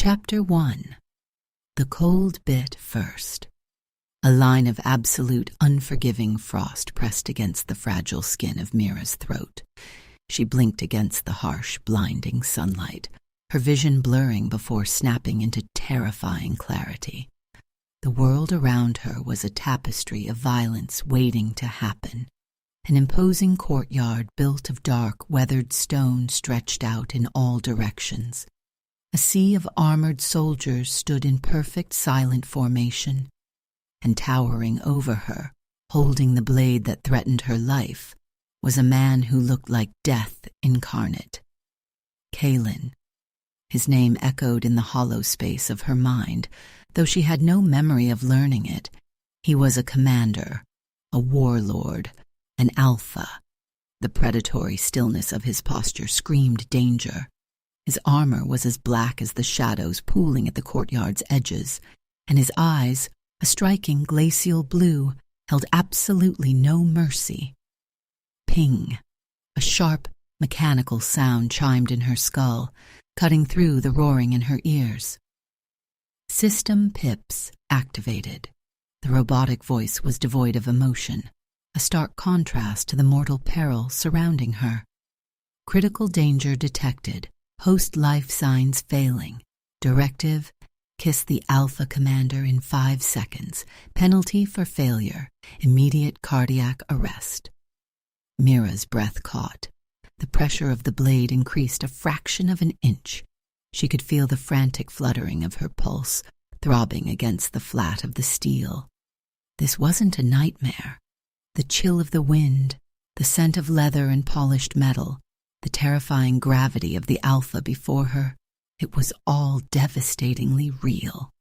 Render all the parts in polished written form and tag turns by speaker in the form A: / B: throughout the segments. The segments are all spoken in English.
A: Chapter 1. The Cold Bit First. A line of absolute unforgiving frost pressed against the fragile skin of Mira's throat. She blinked against the harsh, blinding sunlight, her vision blurring before snapping into terrifying clarity. The world around her was a tapestry of violence waiting to happen. An imposing courtyard built of dark, weathered stone stretched out in all directions. A sea of armored soldiers stood in perfect silent formation, and towering over her, holding the blade that threatened her life, was a man who looked like death incarnate. Kaelin. His name echoed in the hollow space of her mind, though she had no memory of learning it. He was a commander, a warlord, an alpha. The predatory stillness of his posture screamed danger. His armor was as black as the shadows pooling at the courtyard's edges, and his eyes, a striking glacial blue, held absolutely no mercy. Ping! A sharp, mechanical sound chimed in her skull, cutting through the roaring in her ears. System PIPs activated. The robotic voice was devoid of emotion, a stark contrast to the mortal peril surrounding her. Critical danger detected. Host life signs failing. Directive: kiss the Alpha Commander in 5 seconds. Penalty for failure: immediate cardiac arrest. Mira's breath caught. The pressure of the blade increased a fraction of an inch. She could feel the frantic fluttering of her pulse, throbbing against the flat of the steel. This wasn't a nightmare. The chill of the wind, the scent of leather and polished metal, the terrifying gravity of the Alpha before her, it was all devastatingly real.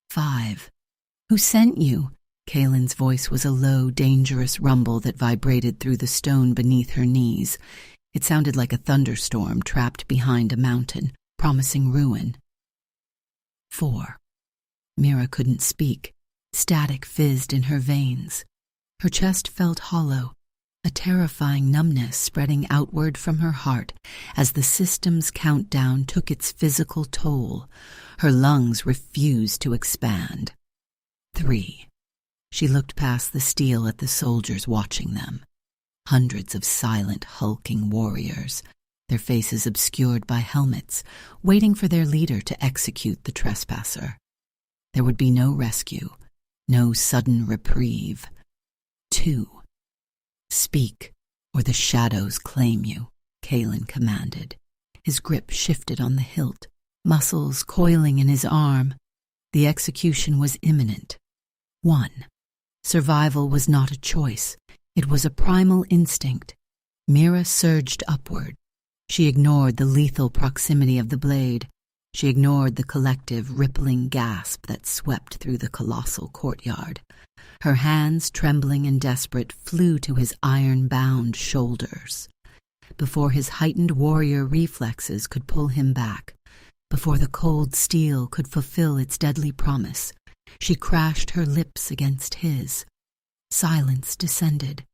A: 5. Who sent you? Kaelin's voice was a low, dangerous rumble that vibrated through the stone beneath her knees. It sounded like a thunderstorm trapped behind a mountain, promising ruin. 4. Mira couldn't speak. Static fizzed in her veins. Her chest felt hollow, a terrifying numbness spreading outward from her heart as the system's countdown took its physical toll. Her lungs refused to expand. 3. She looked past the steel at the soldiers watching them. Hundreds of silent, hulking warriors, their faces obscured by helmets, waiting for their leader to execute the trespasser. There would be no rescue, no sudden reprieve. 2. Speak, or the shadows claim you, Kaelin commanded. His grip shifted on the hilt, muscles coiling in his arm. The execution was imminent. 1. Survival was not a choice. It was a primal instinct. Mira surged upward. She ignored the lethal proximity of the blade. She ignored the collective, rippling gasp that swept through the colossal courtyard. Her hands, trembling and desperate, flew to his iron-bound shoulders. Before his heightened warrior reflexes could pull him back, before the cold steel could fulfill its deadly promise, she crashed her lips against his. Silence descended,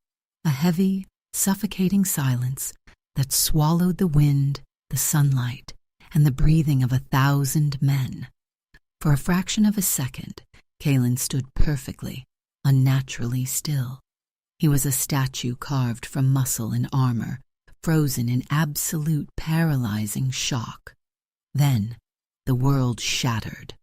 A: a heavy, suffocating silence that swallowed the wind, the sunlight, and the breathing of 1,000 men. For a fraction of a second, Kaelin stood perfectly, unnaturally still. He was a statue carved from muscle and armor, frozen in absolute paralyzing shock. Then, the world shattered.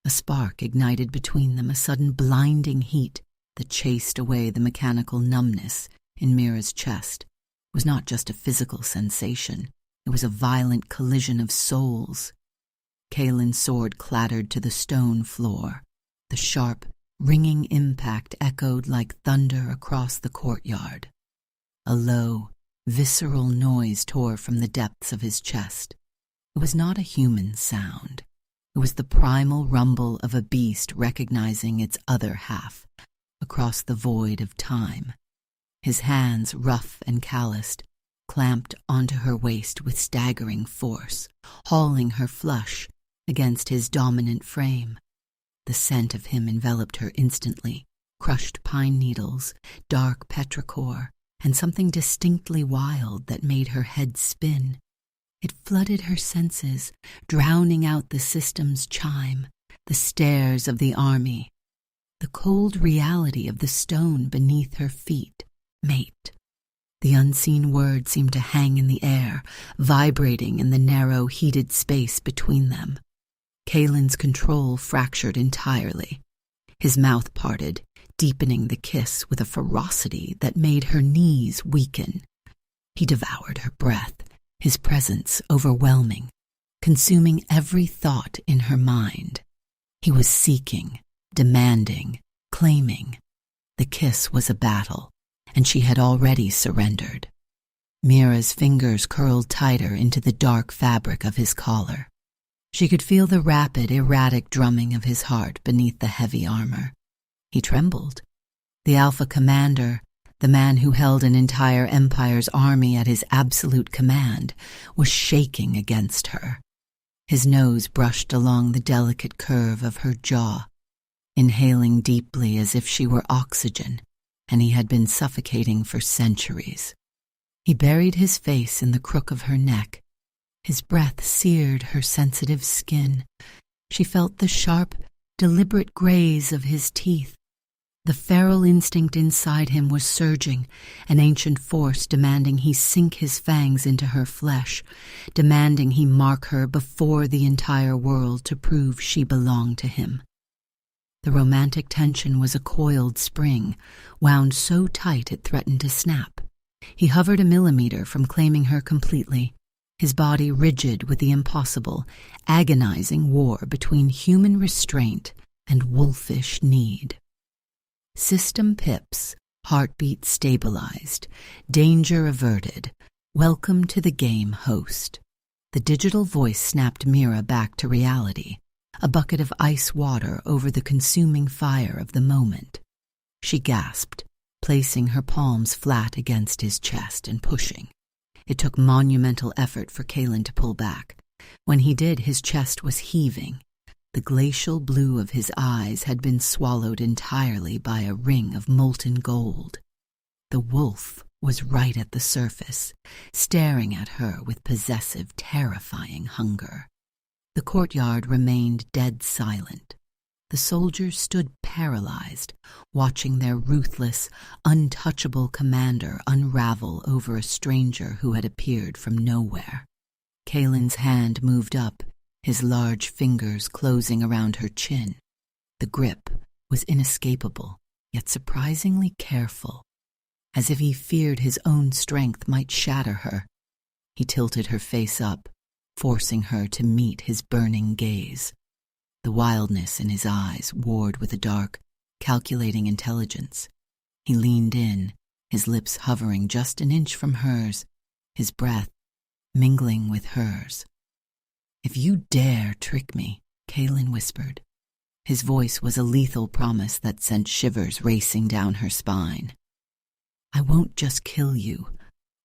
A: A spark ignited between them, a sudden blinding heat that chased away the mechanical numbness in Mira's chest. It was not just a physical sensation. It was a violent collision of souls. Kaelin's sword clattered to the stone floor. The sharp, ringing impact echoed like thunder across the courtyard. A low, visceral noise tore from the depths of his chest. It was not a human sound. It was the primal rumble of a beast recognizing its other half across the void of time. His hands, rough and calloused, clamped onto her waist with staggering force, hauling her flush against his dominant frame. The scent of him enveloped her instantly, crushed pine needles, dark petrichor, and something distinctly wild that made her head spin. It flooded her senses, drowning out the system's chime, the stares of the army, the cold reality of the stone beneath her feet. Mate. The unseen word seemed to hang in the air, vibrating in the narrow, heated space between them. Kaelin's control fractured entirely. His mouth parted, deepening the kiss with a ferocity that made her knees weaken. He devoured her breath, his presence overwhelming, consuming every thought in her mind. He was seeking, demanding, claiming. The kiss was a battle, and she had already surrendered. Mira's fingers curled tighter into the dark fabric of his collar. She could feel the rapid, erratic drumming of his heart beneath the heavy armor. He trembled. The Alpha Commander, the man who held an entire empire's army at his absolute command, was shaking against her. His nose brushed along the delicate curve of her jaw, inhaling deeply as if she were oxygen, and he had been suffocating for centuries. He buried his face in the crook of her neck. His breath seared her sensitive skin. She felt the sharp, deliberate graze of his teeth. The feral instinct inside him was surging, an ancient force demanding he sink his fangs into her flesh, demanding he mark her before the entire world to prove she belonged to him. The romantic tension was a coiled spring, wound so tight it threatened to snap. He hovered a millimeter from claiming her completely, his body rigid with the impossible, agonizing war between human restraint and wolfish need. System pips, heartbeat stabilized, danger averted. Welcome to the game, host. The digital voice snapped Mira back to reality, a bucket of ice water over the consuming fire of the moment. She gasped, placing her palms flat against his chest and pushing. It took monumental effort for Kaelin to pull back. When he did, his chest was heaving. The glacial blue of his eyes had been swallowed entirely by a ring of molten gold. The wolf was right at the surface, staring at her with possessive, terrifying hunger. The courtyard remained dead silent. The soldiers stood paralyzed, watching their ruthless, untouchable commander unravel over a stranger who had appeared from nowhere. Kaelin's hand moved up, his large fingers closing around her chin. The grip was inescapable, yet surprisingly careful. As if he feared his own strength might shatter her, he tilted her face up, forcing her to meet his burning gaze. The wildness in his eyes warred with a dark, calculating intelligence. He leaned in, his lips hovering just an inch from hers, his breath mingling with hers. "If you dare trick me," Kaelin whispered. His voice was a lethal promise that sent shivers racing down her spine. "I won't just kill you.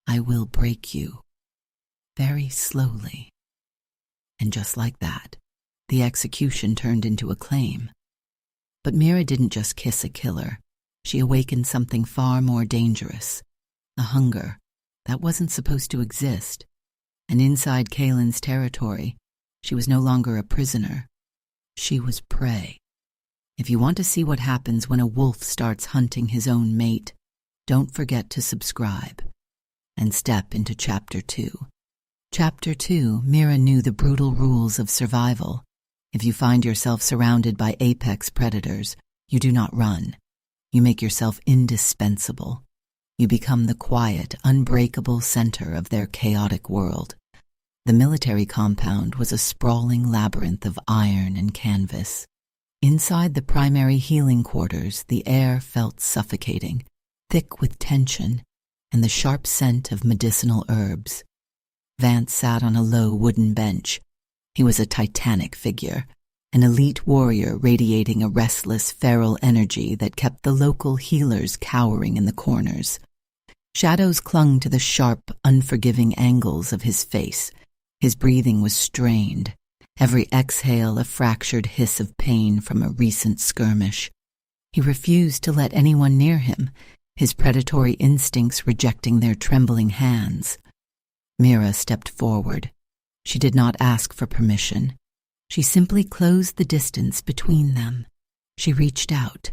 A: I will break you. Very slowly." And just like that, the execution turned into a claim. But Mira didn't just kiss a killer. She awakened something far more dangerous. A hunger that wasn't supposed to exist. And inside Kaelin's territory, she was no longer a prisoner. She was prey. If you want to see what happens when a wolf starts hunting his own mate, don't forget to subscribe and step into Chapter 2. Chapter 2, Mira knew the brutal rules of survival. If you find yourself surrounded by apex predators, you do not run. You make yourself indispensable. You become the quiet, unbreakable center of their chaotic world. The military compound was a sprawling labyrinth of iron and canvas. Inside the primary healing quarters, the air felt suffocating, thick with tension and the sharp scent of medicinal herbs. Vance sat on a low wooden bench. He was a titanic figure, an elite warrior radiating a restless, feral energy that kept the local healers cowering in the corners. Shadows clung to the sharp, unforgiving angles of his face. His breathing was strained, every exhale a fractured hiss of pain from a recent skirmish. He refused to let anyone near him, his predatory instincts rejecting their trembling hands. Mira stepped forward, She did not ask for permission. She simply closed the distance between them. She reached out.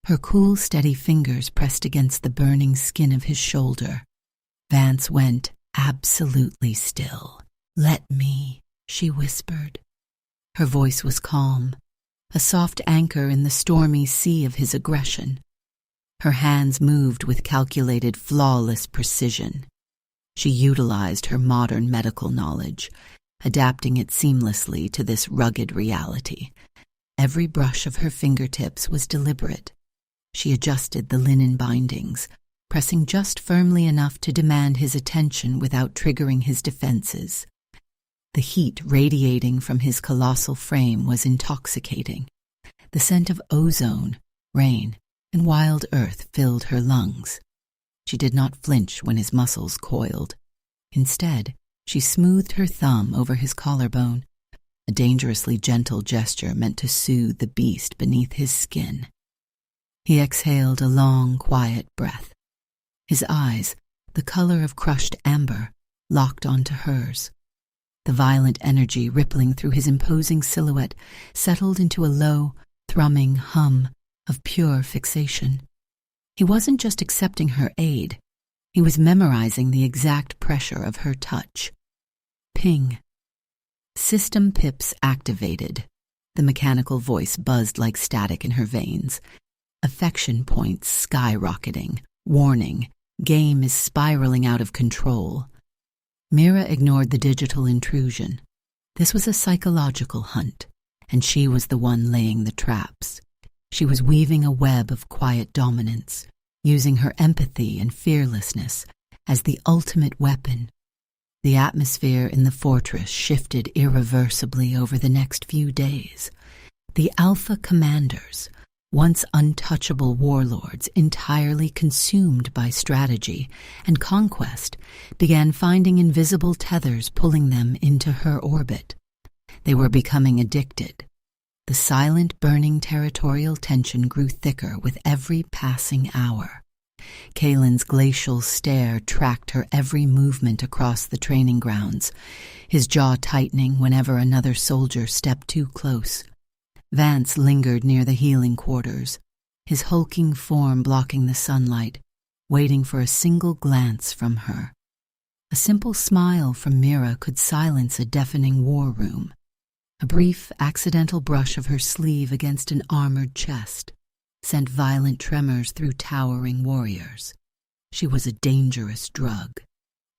A: Her cool, steady fingers pressed against the burning skin of his shoulder. Vance went absolutely still. "Let me," she whispered. Her voice was calm, a soft anchor in the stormy sea of his aggression. Her hands moved with calculated, flawless precision. She utilized her modern medical knowledge, adapting it seamlessly to this rugged reality. Every brush of her fingertips was deliberate. She adjusted the linen bindings, pressing just firmly enough to demand his attention without triggering his defenses. The heat radiating from his colossal frame was intoxicating. The scent of ozone, rain, and wild earth filled her lungs. She did not flinch when his muscles coiled. Instead, she smoothed her thumb over his collarbone, a dangerously gentle gesture meant to soothe the beast beneath his skin. He exhaled a long, quiet breath. His eyes, the color of crushed amber, locked onto hers. The violent energy rippling through his imposing silhouette settled into a low, thrumming hum of pure fixation. He wasn't just accepting her aid. He was memorizing the exact pressure of her touch. Ping. System pips activated. The mechanical voice buzzed like static in her veins. Affection points skyrocketing. Warning, game is spiraling out of control. Mira ignored the digital intrusion. This was a psychological hunt, and she was the one laying the traps. She was weaving a web of quiet dominance, using her empathy and fearlessness as the ultimate weapon. The atmosphere in the fortress shifted irreversibly over the next few days. The Alpha commanders, once untouchable warlords entirely consumed by strategy and conquest, began finding invisible tethers pulling them into her orbit. They were becoming addicted. The silent, burning territorial tension grew thicker with every passing hour. Kalen's glacial stare tracked her every movement across the training grounds, his jaw tightening whenever another soldier stepped too close. Vance lingered near the healing quarters, his hulking form blocking the sunlight, waiting for a single glance from her. A simple smile from Mira could silence a deafening war room. A brief, accidental brush of her sleeve against an armored chest sent violent tremors through towering warriors. She was a dangerous drug,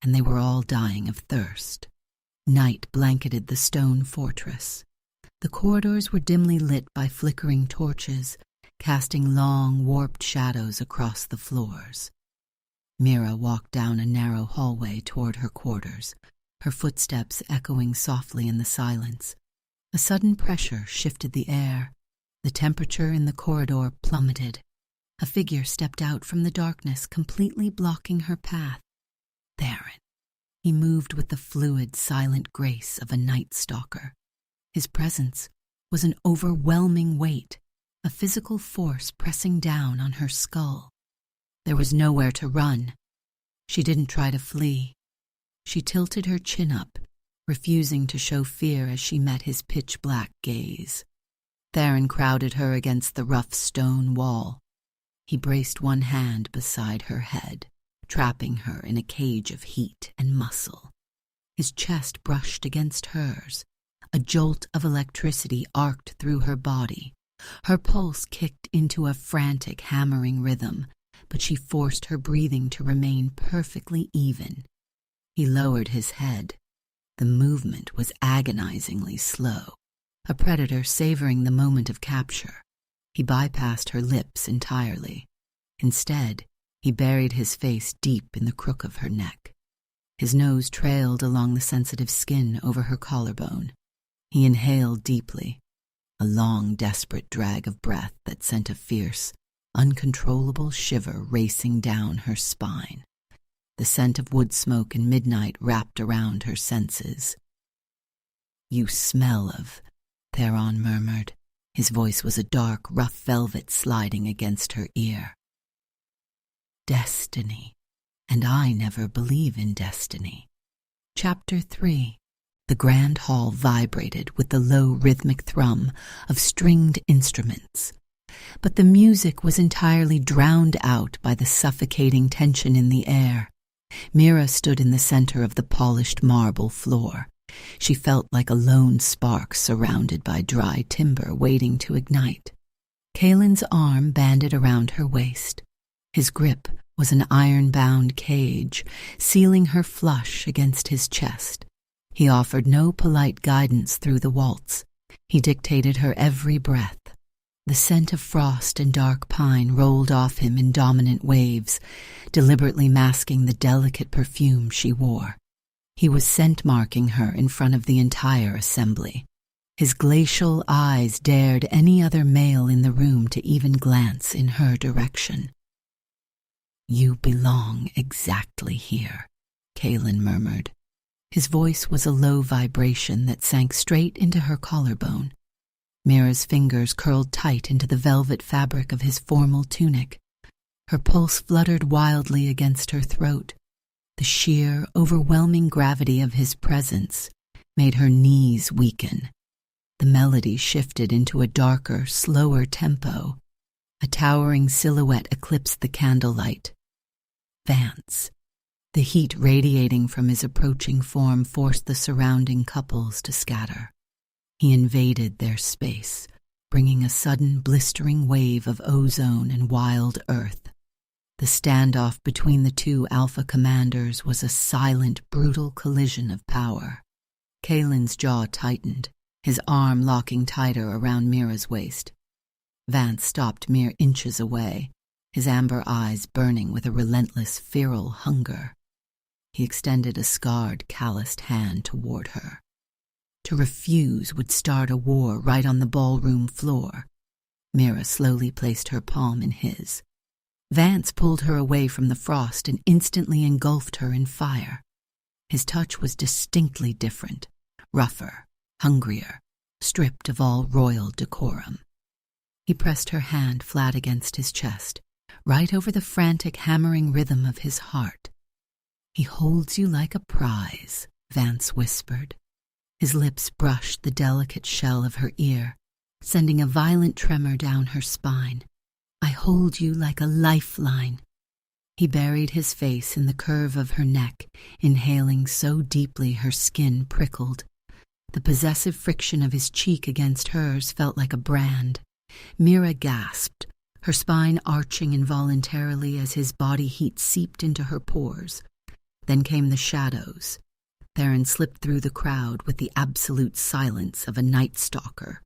A: and they were all dying of thirst. Night blanketed the stone fortress. The corridors were dimly lit by flickering torches, casting long, warped shadows across the floors. Mira walked down a narrow hallway toward her quarters, her footsteps echoing softly in the silence. A sudden pressure shifted the air. The temperature in the corridor plummeted. A figure stepped out from the darkness, completely blocking her path. Theron. He moved with the fluid, silent grace of a night stalker. His presence was an overwhelming weight, a physical force pressing down on her skull. There was nowhere to run. She didn't try to flee. She tilted her chin up, refusing to show fear as she met his pitch-black gaze. Theron crowded her against the rough stone wall. He braced one hand beside her head, trapping her in a cage of heat and muscle. His chest brushed against hers. A jolt of electricity arced through her body. Her pulse kicked into a frantic, hammering rhythm, but she forced her breathing to remain perfectly even. He lowered his head. The movement was agonizingly slow, a predator savoring the moment of capture. He bypassed her lips entirely. Instead, he buried his face deep in the crook of her neck. His nose trailed along the sensitive skin over her collarbone. He inhaled deeply, a long, desperate drag of breath that sent a fierce, uncontrollable shiver racing down her spine. The scent of wood smoke and midnight wrapped around her senses. "You smell of," Theron murmured. His voice was a dark, rough velvet sliding against her ear. "Destiny, and I never believe in destiny." Chapter 3. The grand hall vibrated with the low rhythmic thrum of stringed instruments, but the music was entirely drowned out by the suffocating tension in the air. Mira stood in the center of the polished marble floor. She felt like a lone spark surrounded by dry timber waiting to ignite. Kalen's arm banded around her waist. His grip was an iron-bound cage, sealing her flush against his chest. He offered no polite guidance through the waltz. He dictated her every breath. The scent of frost and dark pine rolled off him in dominant waves, deliberately masking the delicate perfume she wore. He was scent-marking her in front of the entire assembly. His glacial eyes dared any other male in the room to even glance in her direction. "You belong exactly here," Kalen murmured. His voice was a low vibration that sank straight into her collarbone. Mira's fingers curled tight into the velvet fabric of his formal tunic. Her pulse fluttered wildly against her throat. The sheer, overwhelming gravity of his presence made her knees weaken. The melody shifted into a darker, slower tempo. A towering silhouette eclipsed the candlelight. Vance. The heat radiating from his approaching form forced the surrounding couples to scatter. He invaded their space, bringing a sudden blistering wave of ozone and wild earth. The standoff between the two alpha commanders was a silent, brutal collision of power. Kalen's jaw tightened, his arm locking tighter around Mira's waist. Vance stopped mere inches away, his amber eyes burning with a relentless, feral hunger. He extended a scarred, calloused hand toward her. To refuse would start a war right on the ballroom floor. Mira slowly placed her palm in his. Vance pulled her away from the frost and instantly engulfed her in fire. His touch was distinctly different, rougher, hungrier, stripped of all royal decorum. He pressed her hand flat against his chest, right over the frantic hammering rhythm of his heart. "He holds you like a prize," Vance whispered. His lips brushed the delicate shell of her ear, sending a violent tremor down her spine. "I hold you like a lifeline." He buried his face in the curve of her neck, inhaling so deeply her skin prickled. The possessive friction of his cheek against hers felt like a brand. Mira gasped, her spine arching involuntarily as his body heat seeped into her pores. Then came the shadows. Theron slipped through the crowd with the absolute silence of a night stalker.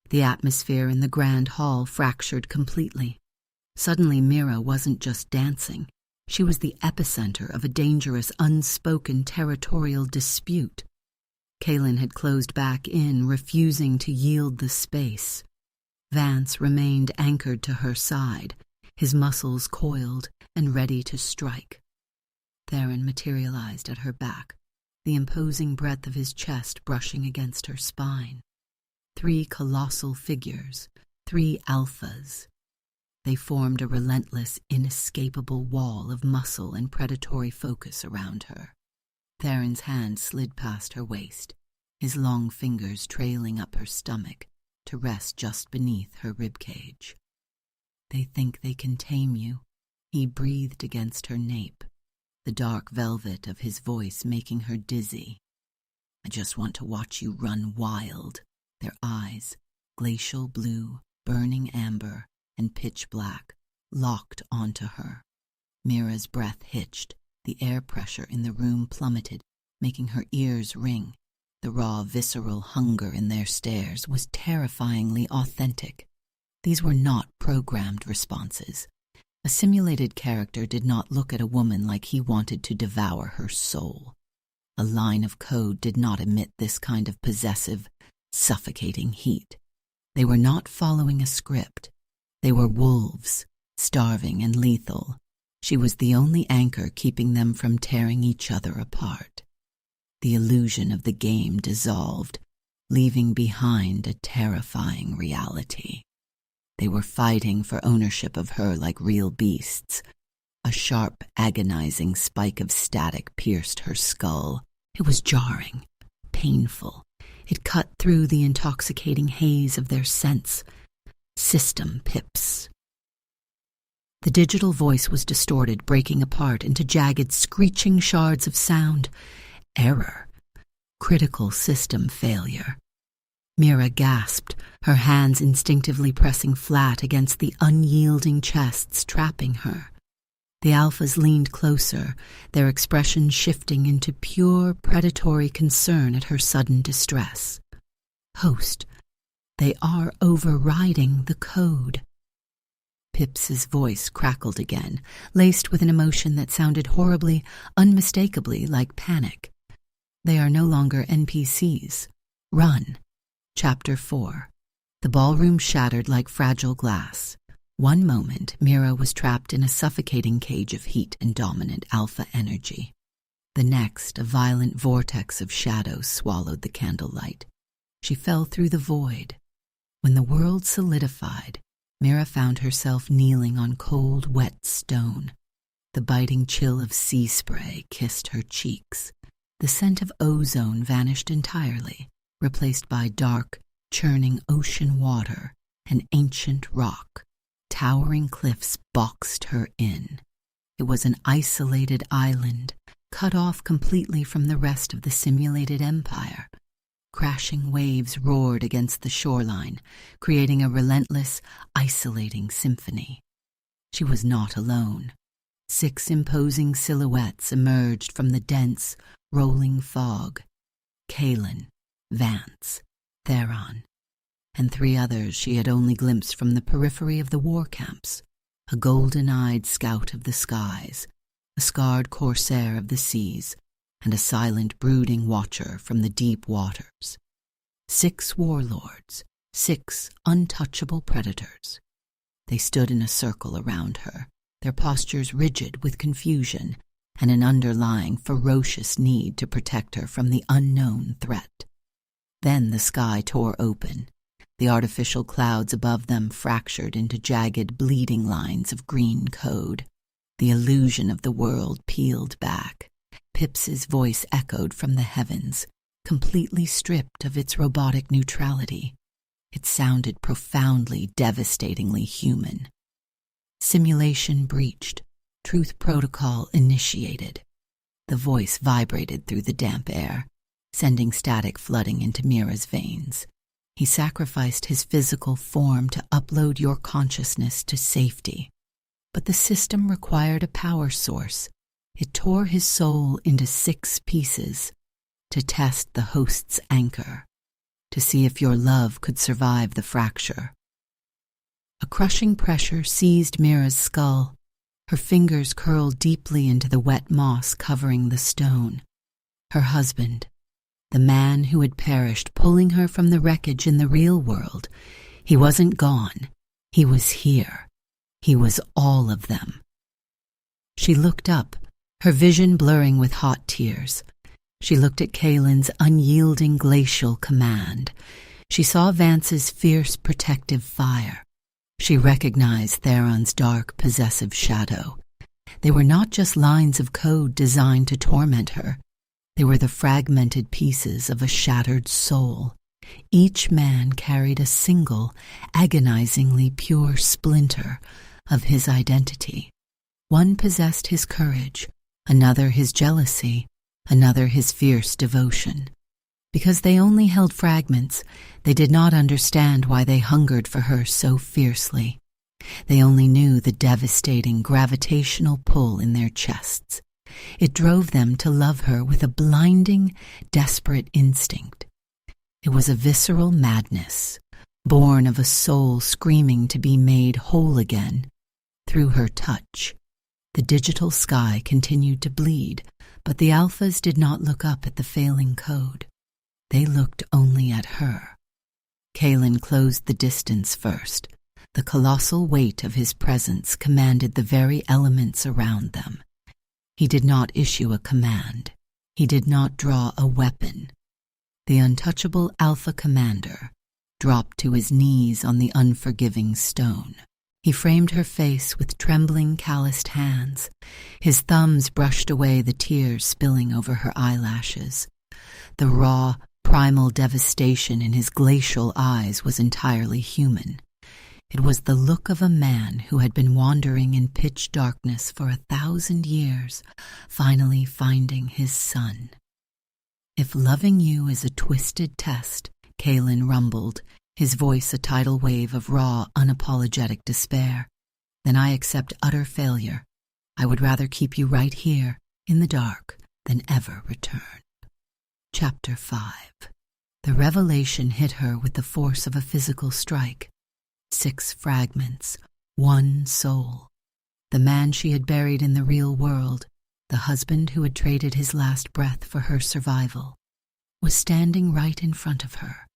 A: The atmosphere in the grand hall fractured completely. Suddenly Mira wasn't just dancing. She was the epicenter of a dangerous, unspoken territorial dispute. Kalen had closed back in, refusing to yield the space. Vance remained anchored to her side, his muscles coiled and ready to strike. Theron materialized at her back, the imposing breadth of his chest brushing against her spine. 3 colossal figures, 3 alphas. They formed a relentless, inescapable wall of muscle and predatory focus around her. Theron's hand slid past her waist, his long fingers trailing up her stomach to rest just beneath her ribcage. "They think they can tame you," he breathed against her nape, the dark velvet of his voice making her dizzy. "I just want to watch you run wild." Their eyes, glacial blue, burning amber, and pitch black, locked onto her. Mira's breath hitched, the air pressure in the room plummeted, making her ears ring. The raw, visceral hunger in their stares was terrifyingly authentic. These were not programmed responses. A simulated character did not look at a woman like he wanted to devour her soul. A line of code did not emit this kind of possessive, suffocating heat. They were not following a script. They were wolves, starving and lethal. She was the only anchor keeping them from tearing each other apart. The illusion of the game dissolved, leaving behind a terrifying reality. They were fighting for ownership of her like real beasts. A sharp, agonizing spike of static pierced her skull. It was jarring, painful. It cut through the intoxicating haze of their sense. System pips. The digital voice was distorted, breaking apart into jagged, screeching shards of sound. Error. Critical system failure. Mira gasped, her hands instinctively pressing flat against the unyielding chests trapping her. The alphas leaned closer, their expressions shifting into pure predatory concern at her sudden distress. Host, they are overriding the code. Pips's voice crackled again, laced with an emotion that sounded horribly, unmistakably like panic. They are no longer NPCs. Run. Chapter 4. The ballroom shattered like fragile glass. One moment, Mira was trapped in a suffocating cage of heat and dominant alpha energy. The next, a violent vortex of shadow swallowed the candlelight. She fell through the void. When the world solidified, Mira found herself kneeling on cold, wet stone. The biting chill of sea spray kissed her cheeks. The scent of ozone vanished entirely, replaced by dark, churning ocean water and ancient rock. Towering cliffs boxed her in. It was an isolated island, cut off completely from the rest of the simulated empire. Crashing waves roared against the shoreline, creating a relentless, isolating symphony. She was not alone. 6 imposing silhouettes emerged from the dense, rolling fog. Kaelin, Vance, Theron, and 3 others she had only glimpsed from the periphery of the war camps, a golden-eyed scout of the skies, a scarred corsair of the seas, and a silent, brooding watcher from the deep waters. 6 warlords, 6 untouchable predators. They stood in a circle around her, their postures rigid with confusion and an underlying ferocious need to protect her from the unknown threat. Then the sky tore open. The artificial clouds above them fractured into jagged, bleeding lines of green code. The illusion of the world peeled back. Pips's voice echoed from the heavens, completely stripped of its robotic neutrality. It sounded profoundly, devastatingly human. Simulation breached. Truth protocol initiated. The voice vibrated through the damp air, sending static flooding into Mira's veins. He sacrificed his physical form to upload your consciousness to safety. But the system required a power source. It tore his soul into 6 pieces to test the host's anchor, to see if your love could survive the fracture. A crushing pressure seized Mira's skull. Her fingers curled deeply into the wet moss covering the stone. Her husband, the man who had perished, pulling her from the wreckage in the real world. He wasn't gone. He was here. He was all of them. She looked up, her vision blurring with hot tears. She looked at Kaelin's unyielding glacial command. She saw Vance's fierce protective fire. She recognized Theron's dark, possessive shadow. They were not just lines of code designed to torment her. They were the fragmented pieces of a shattered soul. Each man carried a single, agonizingly pure splinter of his identity. One possessed his courage, another his jealousy, another his fierce devotion. Because they only held fragments, they did not understand why they hungered for her so fiercely. They only knew the devastating gravitational pull in their chests. It drove them to love her with a blinding, desperate instinct. It was a visceral madness, born of a soul screaming to be made whole again. Through her touch, the digital sky continued to bleed, but the alphas did not look up at the failing code. They looked only at her. Kaelin closed the distance first. The colossal weight of his presence commanded the very elements around them. He did not issue a command. He did not draw a weapon. The untouchable Alpha Commander dropped to his knees on the unforgiving stone. He framed her face with trembling, calloused hands. His thumbs brushed away the tears spilling over her eyelashes. The raw, Primal devastation in his glacial eyes was entirely human. It was the look of a man who had been wandering in pitch darkness for 1,000 years, finally finding his son. "If loving you is a twisted test," Kalen rumbled, his voice a tidal wave of raw, unapologetic despair, "then I accept utter failure. I would rather keep you right here, in the dark, than ever return." Chapter 5. The revelation hit her with the force of a physical strike. 6 fragments, 1 soul. The man she had buried in the real world, the husband who had traded his last breath for her survival, was standing right in front of her.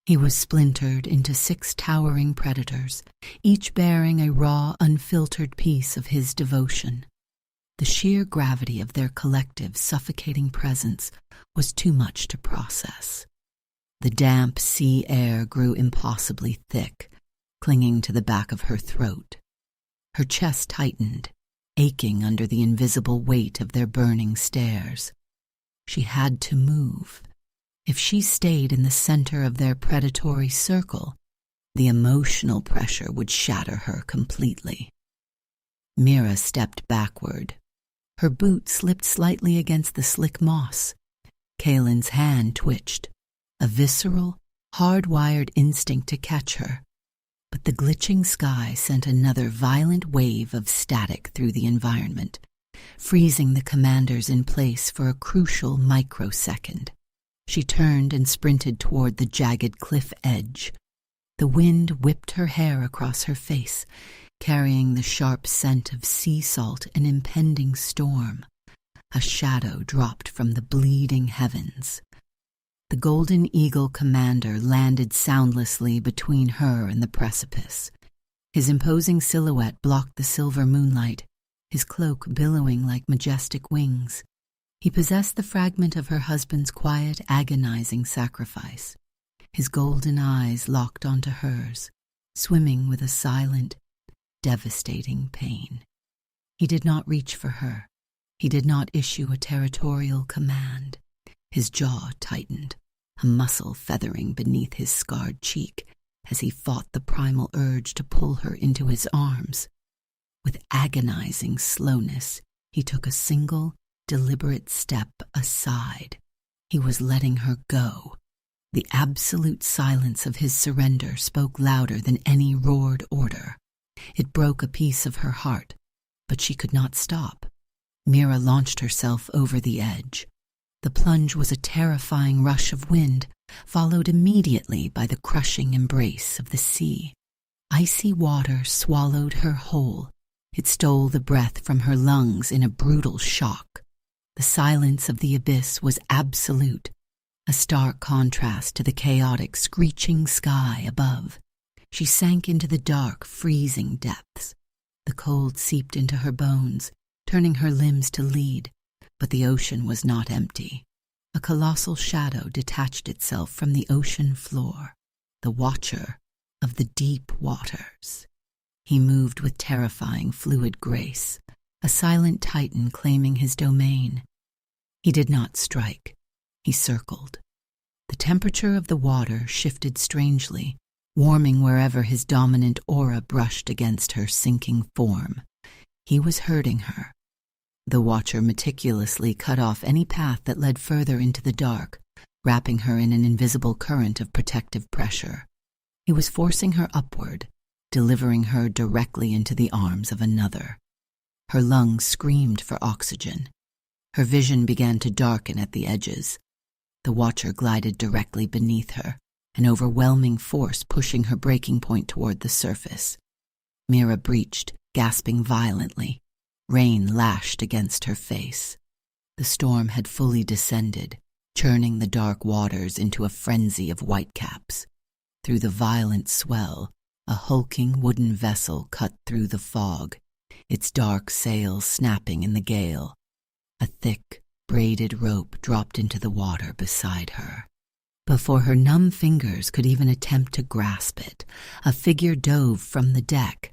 A: He was splintered into 6 towering predators, each bearing a raw, unfiltered piece of his devotion. The sheer gravity of their collective, suffocating presence was too much to process. The damp sea air grew impossibly thick, clinging to the back of her throat. Her chest tightened, aching under the invisible weight of their burning stares. She had to move. If she stayed in the center of their predatory circle, the emotional pressure would shatter her completely. Mira stepped backward. Her boot slipped slightly against the slick moss. Kalen's hand twitched, a visceral, hardwired instinct to catch her. But the glitching sky sent another violent wave of static through the environment, freezing the commanders in place for a crucial microsecond. She turned and sprinted toward the jagged cliff edge. The wind whipped her hair across her face, carrying the sharp scent of sea salt and impending storm. A shadow dropped from the bleeding heavens. The Golden Eagle commander landed soundlessly between her and the precipice. His imposing silhouette blocked the silver moonlight, his cloak billowing like majestic wings. He possessed the fragment of her husband's quiet, agonizing sacrifice. His golden eyes locked onto hers, swimming with a silent, devastating pain. He did not reach for her. He did not issue a territorial command. His jaw tightened, a muscle feathering beneath his scarred cheek as he fought the primal urge to pull her into his arms. With agonizing slowness, he took a single, deliberate step aside. He was letting her go. The absolute silence of his surrender spoke louder than any roared order. It broke a piece of her heart, but she could not stop. Mira launched herself over the edge. The plunge was a terrifying rush of wind, followed immediately by the crushing embrace of the sea. Icy water swallowed her whole. It stole the breath from her lungs in a brutal shock. The silence of the abyss was absolute, a stark contrast to the chaotic, screeching sky above. She sank into the dark, freezing depths. The cold seeped into her bones, turning her limbs to lead, but the ocean was not empty. A colossal shadow detached itself from the ocean floor, the watcher of the deep waters. He moved with terrifying, fluid grace, a silent titan claiming his domain. He did not strike. He circled. The temperature of the water shifted strangely, warming wherever his dominant aura brushed against her sinking form. He was hurting her. The watcher meticulously cut off any path that led further into the dark, wrapping her in an invisible current of protective pressure. He was forcing her upward, delivering her directly into the arms of another. Her lungs screamed for oxygen. Her vision began to darken at the edges. The watcher glided directly beneath her, an overwhelming force pushing her breaking point toward the surface. Mira breached, gasping violently. Rain lashed against her face. The storm had fully descended, churning the dark waters into a frenzy of whitecaps. Through the violent swell, a hulking wooden vessel cut through the fog, its dark sails snapping in the gale. A thick, braided rope dropped into the water beside her. Before her numb fingers could even attempt to grasp it, a figure dove from the deck,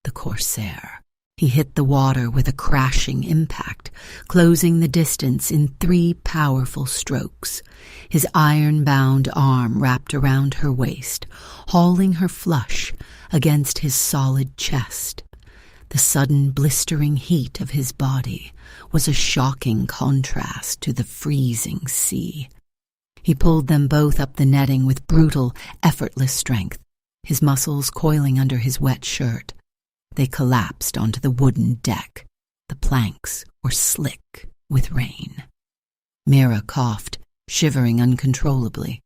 A: the corsair. He hit the water with a crashing impact, closing the distance in 3 powerful strokes. His iron-bound arm wrapped around her waist, hauling her flush against his solid chest. The sudden blistering heat of his body was a shocking contrast to the freezing sea. He pulled them both up the netting with brutal, effortless strength, his muscles coiling under his wet shirt. They collapsed onto the wooden deck. The planks were slick with rain. Mira coughed, shivering uncontrollably.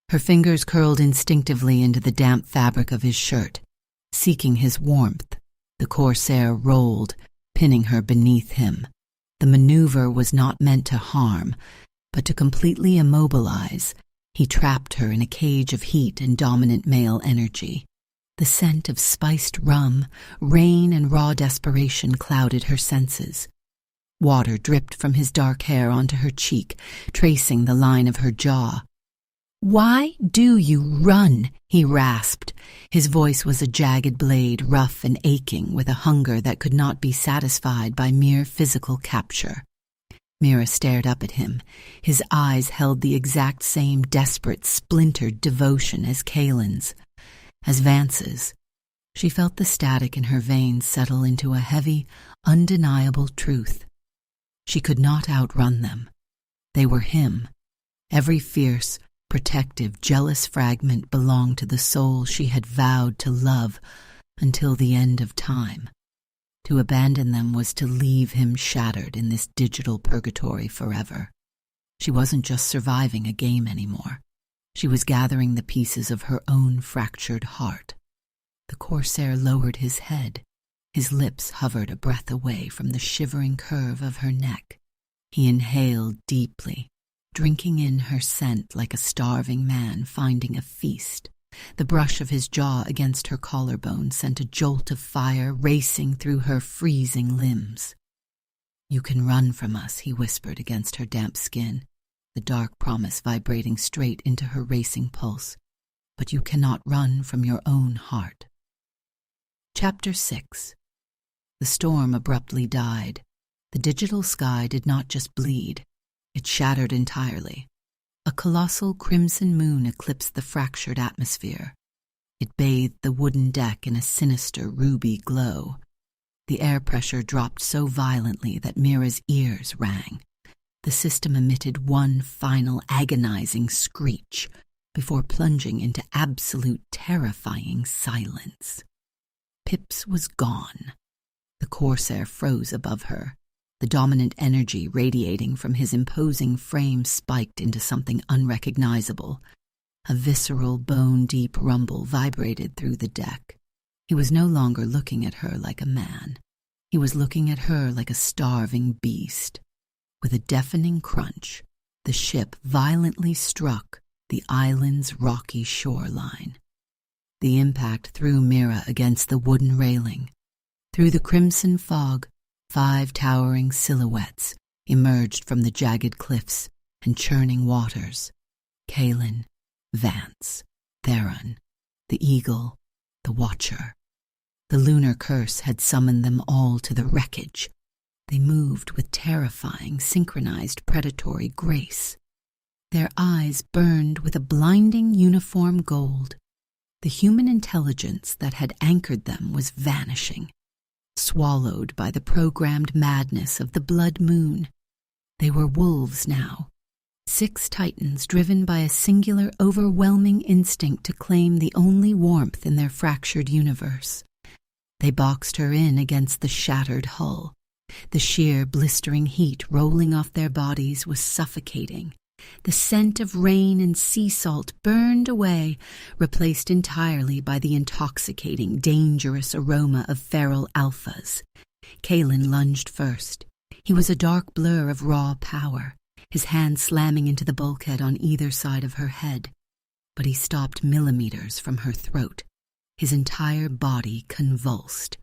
A: Her fingers curled instinctively into the damp fabric of his shirt. Seeking his warmth, the corsair rolled, pinning her beneath him. The maneuver was not meant to harm, but to completely immobilize. He trapped her in a cage of heat and dominant male energy. The scent of spiced rum, rain, and raw desperation clouded her senses. Water dripped from his dark hair onto her cheek, tracing the line of her jaw. "Why do you run?" he rasped. His voice was a jagged blade, rough and aching with a hunger that could not be satisfied by mere physical capture. Mira stared up at him. His eyes held the exact same desperate, splintered devotion as Kaelin's. As Vance's, she felt the static in her veins settle into a heavy, undeniable truth. She could not outrun them. They were him. Every fierce, protective, jealous fragment belonged to the soul she had vowed to love until the end of time. To abandon them was to leave him shattered in this digital purgatory forever. She wasn't just surviving a game anymore. She was gathering the pieces of her own fractured heart. The corsair lowered his head. His lips hovered a breath away from the shivering curve of her neck. He inhaled deeply, drinking in her scent like a starving man finding a feast. The brush of his jaw against her collarbone sent a jolt of fire racing through her freezing limbs. "You can run from us," he whispered against her damp skin, the dark promise vibrating straight into her racing pulse. "But you cannot run from your own heart." Chapter 6. The storm abruptly died. The digital sky did not just bleed. It shattered entirely. A colossal crimson moon eclipsed the fractured atmosphere. It bathed the wooden deck in a sinister ruby glow. The air pressure dropped so violently that Mira's ears rang. The system emitted one final agonizing screech before plunging into absolute terrifying silence. Pips was gone. The corsair froze above her. The dominant energy radiating from his imposing frame spiked into something unrecognizable. A visceral, bone-deep rumble vibrated through the deck. He was no longer looking at her like a man. He was looking at her like a starving beast. With a deafening crunch, the ship violently struck the island's rocky shoreline. The impact threw Mira against the wooden railing. Through the crimson fog, 5 towering silhouettes emerged from the jagged cliffs and churning waters. Kaelin, Vance, Theron, the Eagle, the Watcher. The lunar curse had summoned them all to the wreckage. They moved with terrifying, synchronized predatory grace. Their eyes burned with a blinding uniform gold. The human intelligence that had anchored them was vanishing, swallowed by the programmed madness of the blood moon. They were wolves now, 6 titans driven by a singular, overwhelming instinct to claim the only warmth in their fractured universe. They boxed her in against the shattered hull. The sheer, blistering heat rolling off their bodies was suffocating. The scent of rain and sea salt burned away, replaced entirely by the intoxicating, dangerous aroma of feral alphas. Kaelin lunged first. He was a dark blur of raw power, his hand slamming into the bulkhead on either side of her head. But he stopped millimeters from her throat. His entire body convulsed.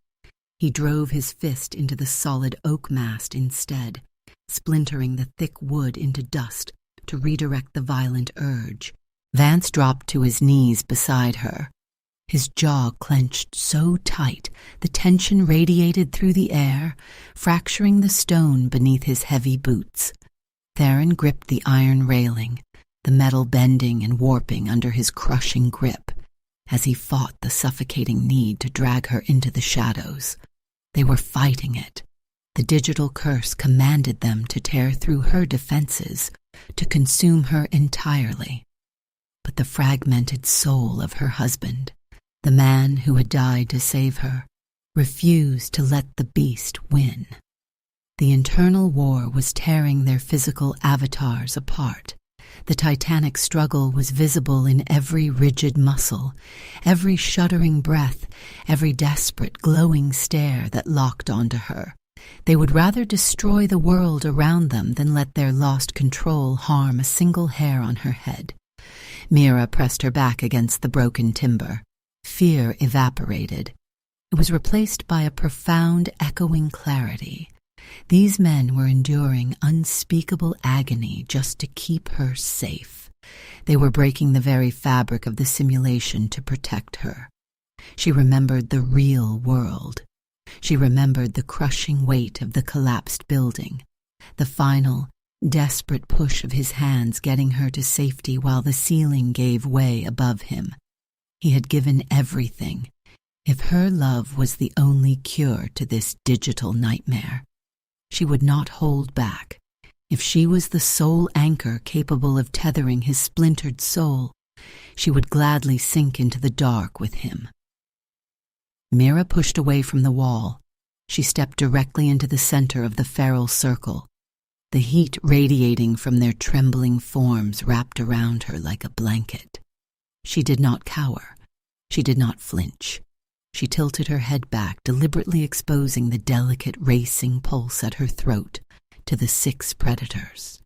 A: He drove his fist into the solid oak mast instead, splintering the thick wood into dust to redirect the violent urge. Vance dropped to his knees beside her. His jaw clenched so tight the tension radiated through the air, fracturing the stone beneath his heavy boots. Theron gripped the iron railing, the metal bending and warping under his crushing grip, as he fought the suffocating need to drag her into the shadows. They were fighting it. The digital curse commanded them to tear through her defenses, to consume her entirely. But the fragmented soul of her husband, the man who had died to save her, refused to let the beast win. The internal war was tearing their physical avatars apart. The titanic struggle was visible in every rigid muscle, every shuddering breath, every desperate, glowing stare that locked onto her. They would rather destroy the world around them than let their lost control harm a single hair on her head. Mira pressed her back against the broken timber. Fear evaporated. It was replaced by a profound, echoing clarity. These men were enduring unspeakable agony just to keep her safe. They were breaking the very fabric of the simulation to protect her. She remembered the real world. She remembered the crushing weight of the collapsed building, the final, desperate push of his hands getting her to safety while the ceiling gave way above him. He had given everything. If her love was the only cure to this digital nightmare, she would not hold back. If she was the sole anchor capable of tethering his splintered soul, she would gladly sink into the dark with him. Mira pushed away from the wall. She stepped directly into the center of the feral circle, the heat radiating from their trembling forms wrapped around her like a blanket. She did not cower. She did not flinch. She tilted her head back, deliberately exposing the delicate racing pulse at her throat to the 6 predators.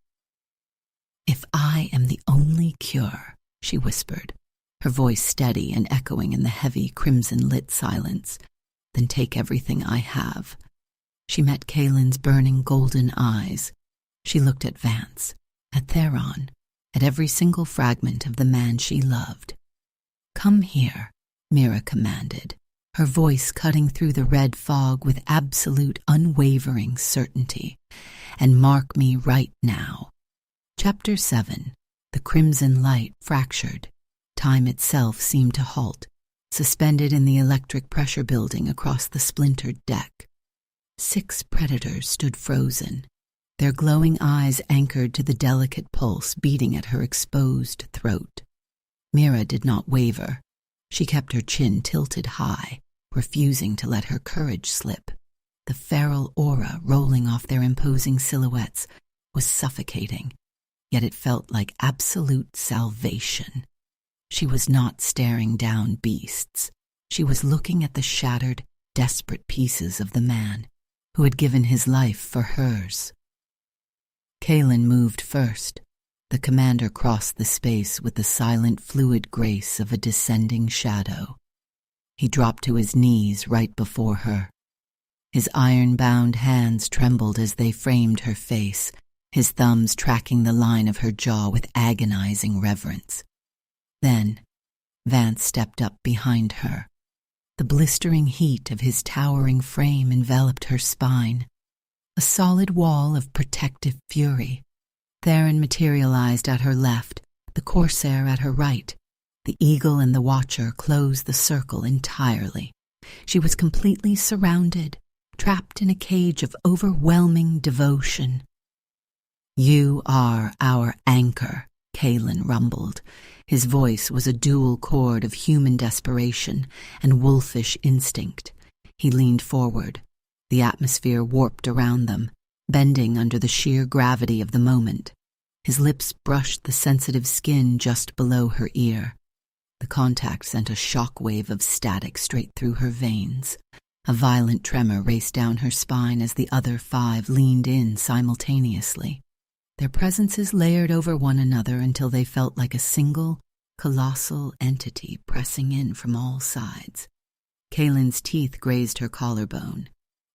A: "If I am the only cure," she whispered, her voice steady and echoing in the heavy, crimson-lit silence, "then take everything I have." She met Kaylin's burning golden eyes. She looked at Vance, at Theron, at every single fragment of the man she loved. "Come here," Mira commanded, her voice cutting through the red fog with absolute, unwavering certainty. "And mark me right now." Chapter 7. The crimson light fractured. Time itself seemed to halt, suspended in the electric pressure building across the splintered deck. 6 predators stood frozen, their glowing eyes anchored to the delicate pulse beating at her exposed throat. Mira did not waver. She kept her chin tilted high, refusing to let her courage slip. The feral aura rolling off their imposing silhouettes was suffocating, yet it felt like absolute salvation. She was not staring down beasts. She was looking at the shattered, desperate pieces of the man who had given his life for hers. Kaylin moved first. The commander crossed the space with the silent, fluid grace of a descending shadow. He dropped to his knees right before her. His iron-bound hands trembled as they framed her face, his thumbs tracking the line of her jaw with agonizing reverence. Then, Vance stepped up behind her. The blistering heat of his towering frame enveloped her spine, a solid wall of protective fury. Theron materialized at her left, the Corsair at her right. The Eagle and the Watcher closed the circle entirely. She was completely surrounded, trapped in a cage of overwhelming devotion. "You are our anchor," Kaylin rumbled. His voice was a dual chord of human desperation and wolfish instinct. He leaned forward. The atmosphere warped around them, bending under the sheer gravity of the moment. His lips brushed the sensitive skin just below her ear. The contact sent a shock-wave of static straight through her veins. A violent tremor raced down her spine as the other 5 leaned in simultaneously. Their presences layered over one another until they felt like a single, colossal entity pressing in from all sides. Kaylin's teeth grazed her collarbone.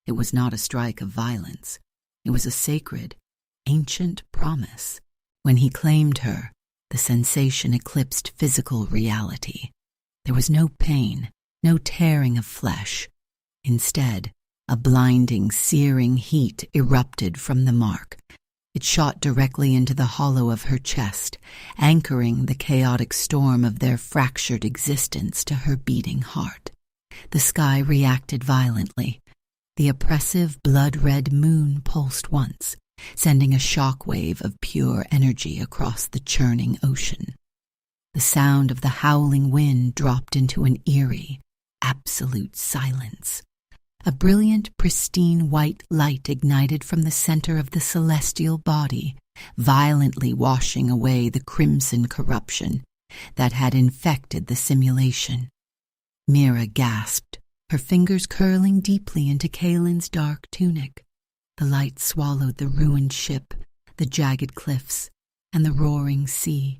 A: It was not a strike of violence. It was a sacred, ancient promise. When he claimed her, the sensation eclipsed physical reality. There was no pain, no tearing of flesh. Instead, a blinding, searing heat erupted from the mark. It shot directly into the hollow of her chest, anchoring the chaotic storm of their fractured existence to her beating heart. The sky reacted violently. The oppressive, blood-red moon pulsed once, sending a shockwave of pure energy across the churning ocean. The sound of the howling wind dropped into an eerie, absolute silence. A brilliant, pristine white light ignited from the center of the celestial body, violently washing away the crimson corruption that had infected the simulation. Mira gasped, her fingers curling deeply into Kaylin's dark tunic. The light swallowed the ruined ship, the jagged cliffs, and the roaring sea.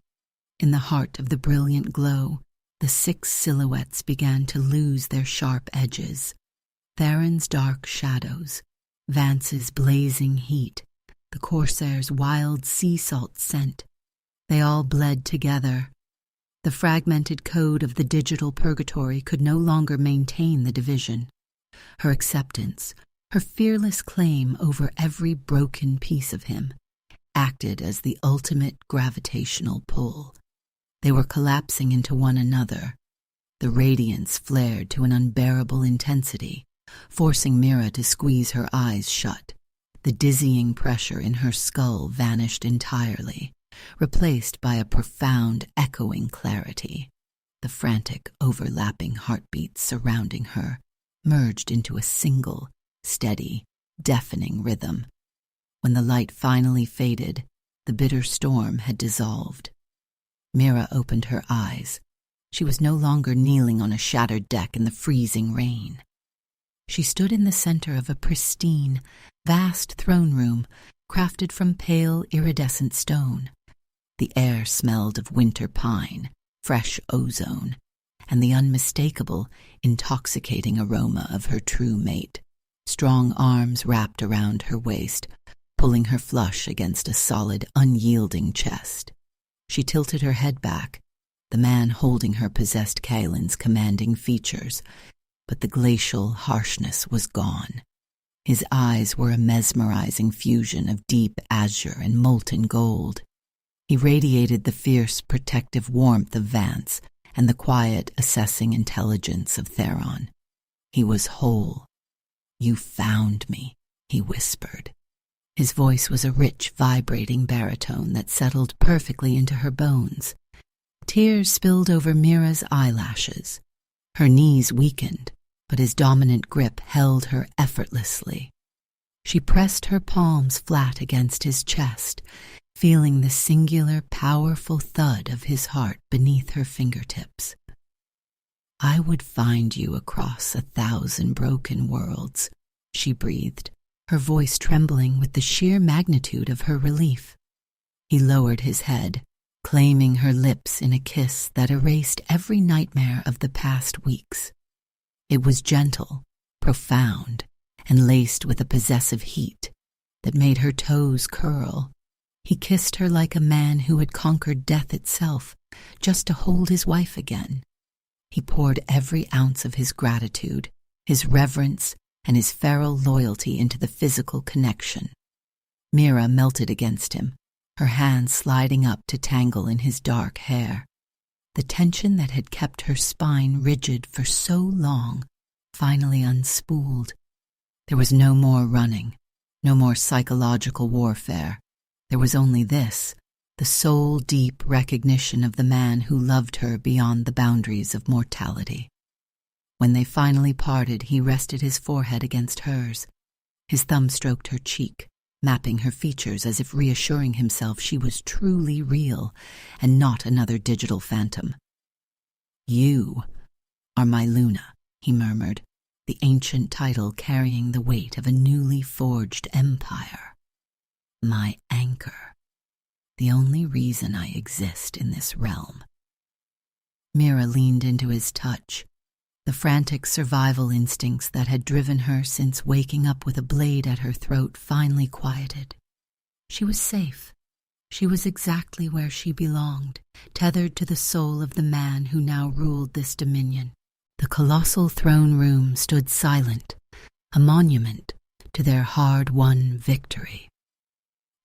A: In the heart of the brilliant glow, the 6 silhouettes began to lose their sharp edges. Theron's dark shadows, Vance's blazing heat, the Corsair's wild sea salt scent. They all bled together. The fragmented code of the digital purgatory could no longer maintain the division. Her acceptance, her fearless claim over every broken piece of him, acted as the ultimate gravitational pull. They were collapsing into one another. The radiance flared to an unbearable intensity, forcing Mira to squeeze her eyes shut. The dizzying pressure in her skull vanished entirely, replaced by a profound, echoing clarity. The frantic, overlapping heartbeats surrounding her merged into a single, steady, deafening rhythm. When the light finally faded, the bitter storm had dissolved. Mira opened her eyes. She was no longer kneeling on a shattered deck in the freezing rain. She stood in the center of a pristine, vast throne room crafted from pale, iridescent stone. The air smelled of winter pine, fresh ozone, and the unmistakable, intoxicating aroma of her true mate. Strong arms wrapped around her waist, pulling her flush against a solid, unyielding chest. She tilted her head back. The man holding her possessed Kaylin's commanding features, but the glacial harshness was gone. His eyes were a mesmerizing fusion of deep azure and molten gold. He radiated the fierce, protective warmth of Vance and the quiet, assessing intelligence of Theron. He was whole. "You found me," he whispered. His voice was a rich, vibrating baritone that settled perfectly into her bones. Tears spilled over Mira's eyelashes. Her knees weakened, but his dominant grip held her effortlessly. She pressed her palms flat against his chest, feeling the singular, powerful thud of his heart beneath her fingertips. "I would find you across 1,000 broken worlds," she breathed, her voice trembling with the sheer magnitude of her relief. He lowered his head, claiming her lips in a kiss that erased every nightmare of the past weeks. It was gentle, profound, and laced with a possessive heat that made her toes curl. He kissed her like a man who had conquered death itself, just to hold his wife again. He poured every ounce of his gratitude, his reverence, and his feral loyalty into the physical connection. Mira melted against him, her hands sliding up to tangle in his dark hair. The tension that had kept her spine rigid for so long finally unspooled. There was no more running, no more psychological warfare. There was only this, the soul-deep recognition of the man who loved her beyond the boundaries of mortality. When they finally parted, he rested his forehead against hers. His thumb stroked her cheek, mapping her features as if reassuring himself she was truly real and not another digital phantom. "You are my Luna," he murmured, the ancient title carrying the weight of a newly forged empire. "My anchor, the only reason I exist in this realm." Mira leaned into his touch. The frantic survival instincts that had driven her since waking up with a blade at her throat finally quieted. She was safe. She was exactly where she belonged, tethered to the soul of the man who now ruled this dominion. The colossal throne room stood silent, a monument to their hard-won victory.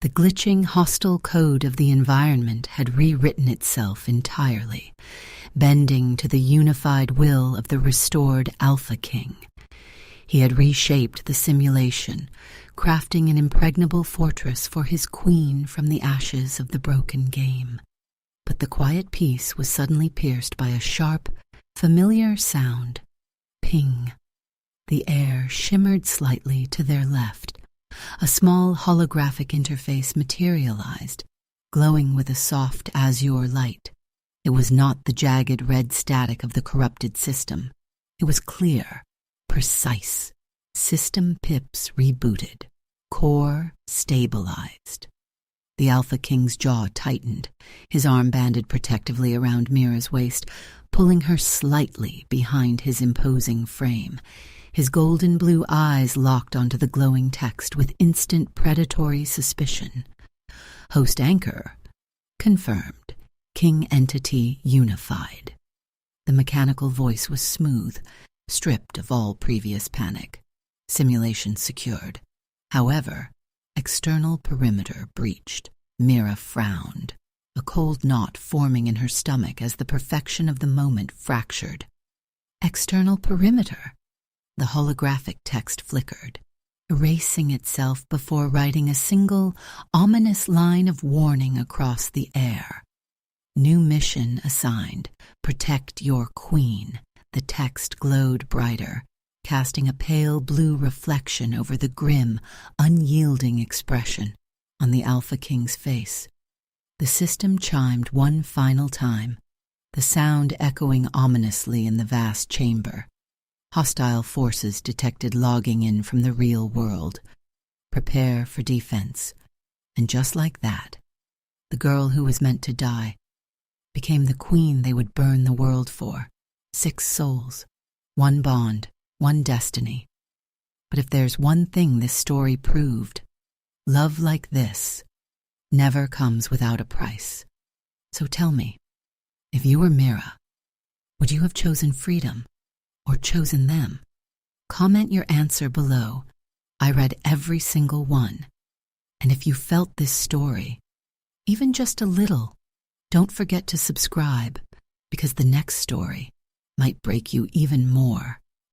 A: The glitching, hostile code of the environment had rewritten itself entirely, bending to the unified will of the restored Alpha King. He had reshaped the simulation, crafting an impregnable fortress for his queen from the ashes of the broken game. But the quiet peace was suddenly pierced by a sharp, familiar sound. Ping. The air shimmered slightly to their left. A small holographic interface materialized, glowing with a soft azure light. It was not the jagged red static of the corrupted system. It was clear, precise. System pips rebooted. Core stabilized. The Alpha King's jaw tightened, his arm banded protectively around Mira's waist, pulling her slightly behind his imposing frame. His golden blue eyes locked onto the glowing text with instant predatory suspicion. Host anchor confirmed. King entity unified. The mechanical voice was smooth, stripped of all previous panic. Simulation secured. However, external perimeter breached. Mira frowned, a cold knot forming in her stomach as the perfection of the moment fractured. External perimeter. The holographic text flickered, erasing itself before writing a single, ominous line of warning across the air. New mission assigned. Protect your queen. The text glowed brighter, casting a pale blue reflection over the grim, unyielding expression on the Alpha King's face. The system chimed one final time, the sound echoing ominously in the vast chamber. Hostile forces detected logging in from the real world. Prepare for defense. And just like that, the girl who was meant to die became the queen they would burn the world for. 6 souls, 1 bond, 1 destiny. But if there's one thing this story proved, love like this never comes without a price. So tell me, if you were Mira, would you have chosen freedom or chosen them? Comment your answer below. I read every single one. And if you felt this story, even just a little, don't forget to subscribe, because the next story might break you even more.